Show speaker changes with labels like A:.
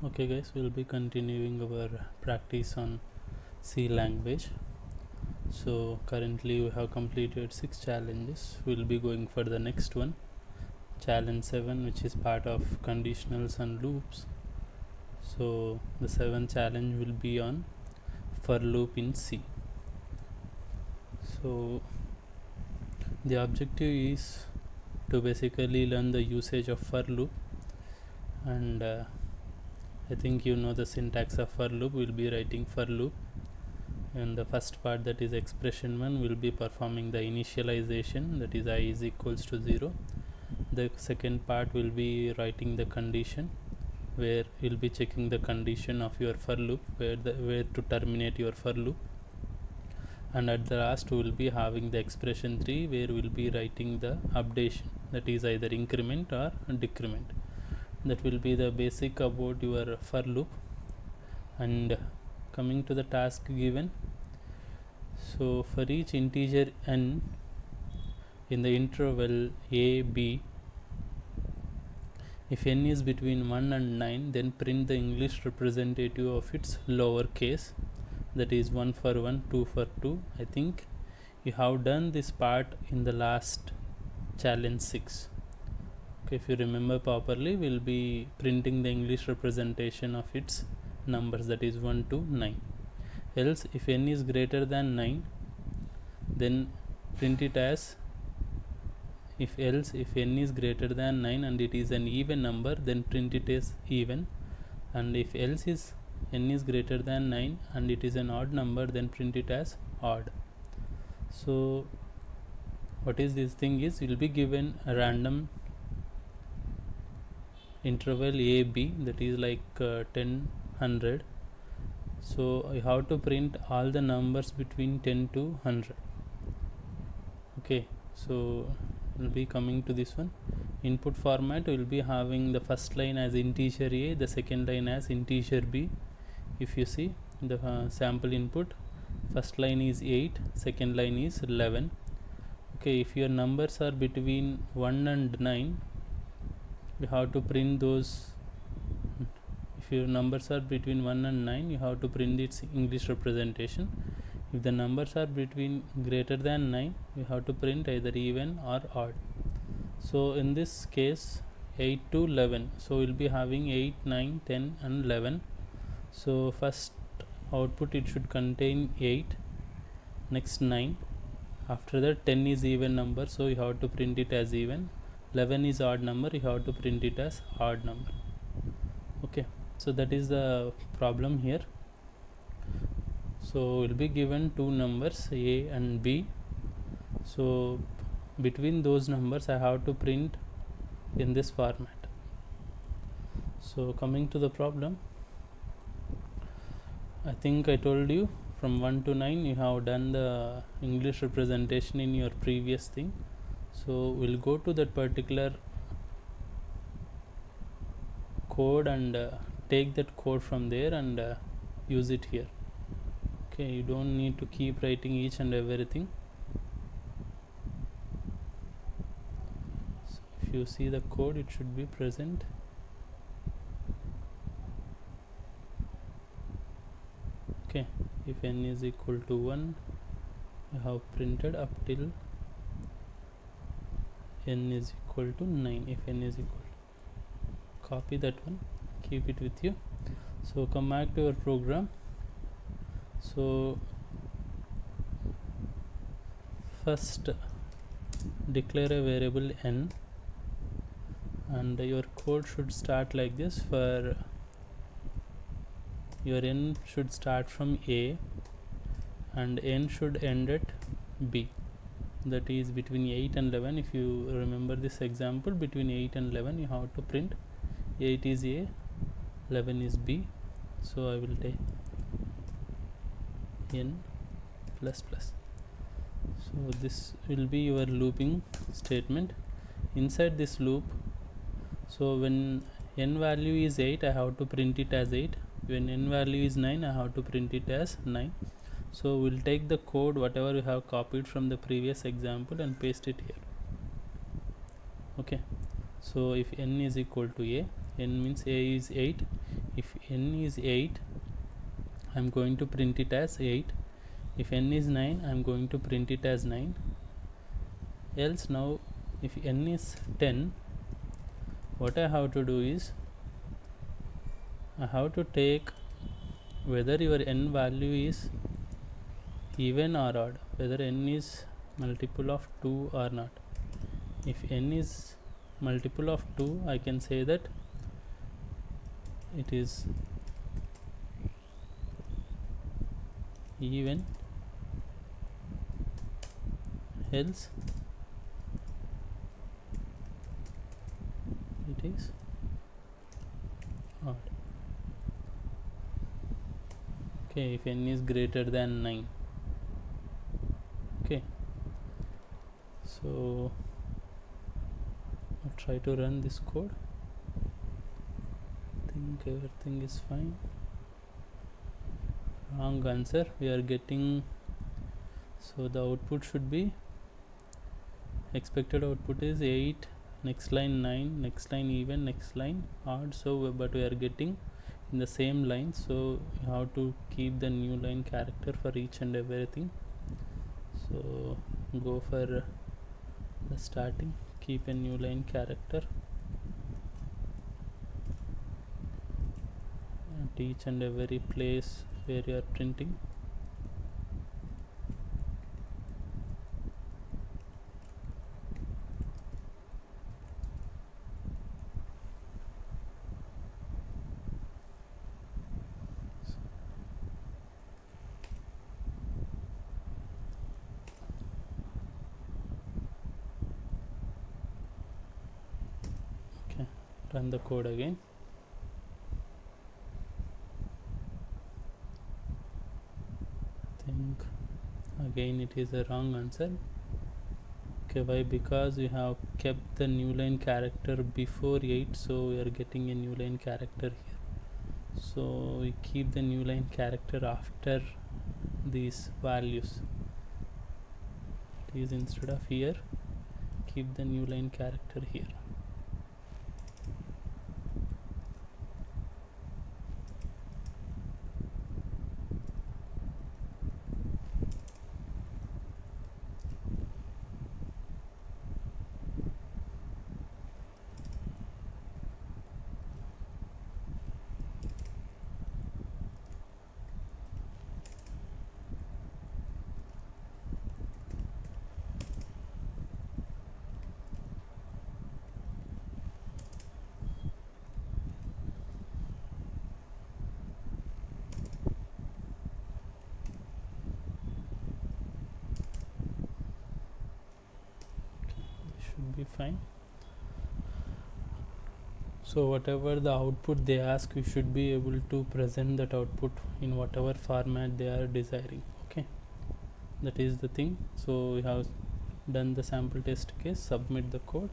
A: Okay guys, we'll be continuing our practice on C language. So currently we have completed 6 challenges. We'll be going for the next one, challenge 7, which is part of conditionals and loops. So the 7th challenge will be on for loop in C. So the objective is to basically learn the usage of for loop, and I think you know the syntax of for loop. We'll be writing for loop, and the first part, that is expression 1, will be performing the initialization, that is I is equals to 0. The second part will be writing the condition, where you'll be checking the condition of your for loop, where to terminate your for loop. And at the last we will be having the expression 3, where we'll be writing the updation, that is either increment or decrement. That will be the basic about your for loop. And coming to the task given, so for each integer n in the interval a b, if n is between 1 and 9, then print the English representative of its lower case, that is 1 for 1, 2 for 2. I think you have done this part in the last challenge 6. Okay, if you remember properly, we'll be printing the English representation of its numbers, that is 1 to 9. Else if n is greater than 9, then print it as if n is greater than 9 and it is an even number, then print it as even. And if else is n is greater than 9 and it is an odd number, then print it as odd. So what is this thing is, will be given a random interval a b, that is like 10 100. So you have to print all the numbers between 10 to 100. Okay, so we'll be coming to this one. Input format will be having the first line as integer a, the second line as integer b. If you see the sample input, first line is 8, second line is 11. Okay, if your numbers are between 1 and 9, you have to print those. If your numbers are between 1 and 9, you have to print its English representation. If the numbers are between greater than 9, you have to print either even or odd. So in this case 8 to 11, so we'll be having 8, 9, 10 and 11. So first output, it should contain 8, next 9, after that 10 is even number, so you have to print it as even. 11 is odd number, you have to print it as odd number. Okay, so that is the problem here. So will be given two numbers a and b, so between those numbers I have to print in this format. So coming to the problem, I think I told you from 1 to 9 you have done the English representation in your previous thing. So we'll go to that particular code and take that code from there and use it here. Okay, you don't need to keep writing each and everything. So if you see the code, it should be present. Okay, if n is equal to 1, you have printed up till n is equal to 9. If n is equal to, copy that one, keep it with you. So come back to your program. So first declare a variable n, and your code should start like this. For your n should start from a and n should end at b, that is between 8 and 11. If you remember this example, between 8 and 11 you have to print 8 is a, 11 is b. So I will take n plus plus. So this will be your looping statement. Inside this loop, so when n value is 8, I have to print it as 8. When n value is 9, I have to print it as 9. So we'll take the code whatever we have copied from the previous example and paste it here. Okay, so if n is equal to a, n means a is 8, if n is 8, I'm going to print it as 8. If n is 9, I'm going to print it as 9. Else now if n is 10, what I have to do is I have to take whether your n value is even or odd, whether n is multiple of 2 or not. If n is multiple of 2, I can say that it is even, else it is odd. Okay, if n is greater than 9. Okay, so I'll try to run this code. I think everything is fine. Wrong answer we are getting. So the output should be, expected output is 8, next line 9, next line even, next line odd. So but we are getting in the same line, so you have to keep the new line character for each and everything. So go for the starting, keep a new line character at each and every place where you are printing. Okay, run the code again. Think again it is a wrong answer. Okay, why? Because we have kept the new line character before 8, so we are getting a new line character here. So we keep the new line character after these values. It is instead of here, keep the new line character here. Should be fine. So whatever the output they ask, you should be able to present that output in whatever format they are desiring. Okay, that is the thing. So we have done the sample test case, submit the code.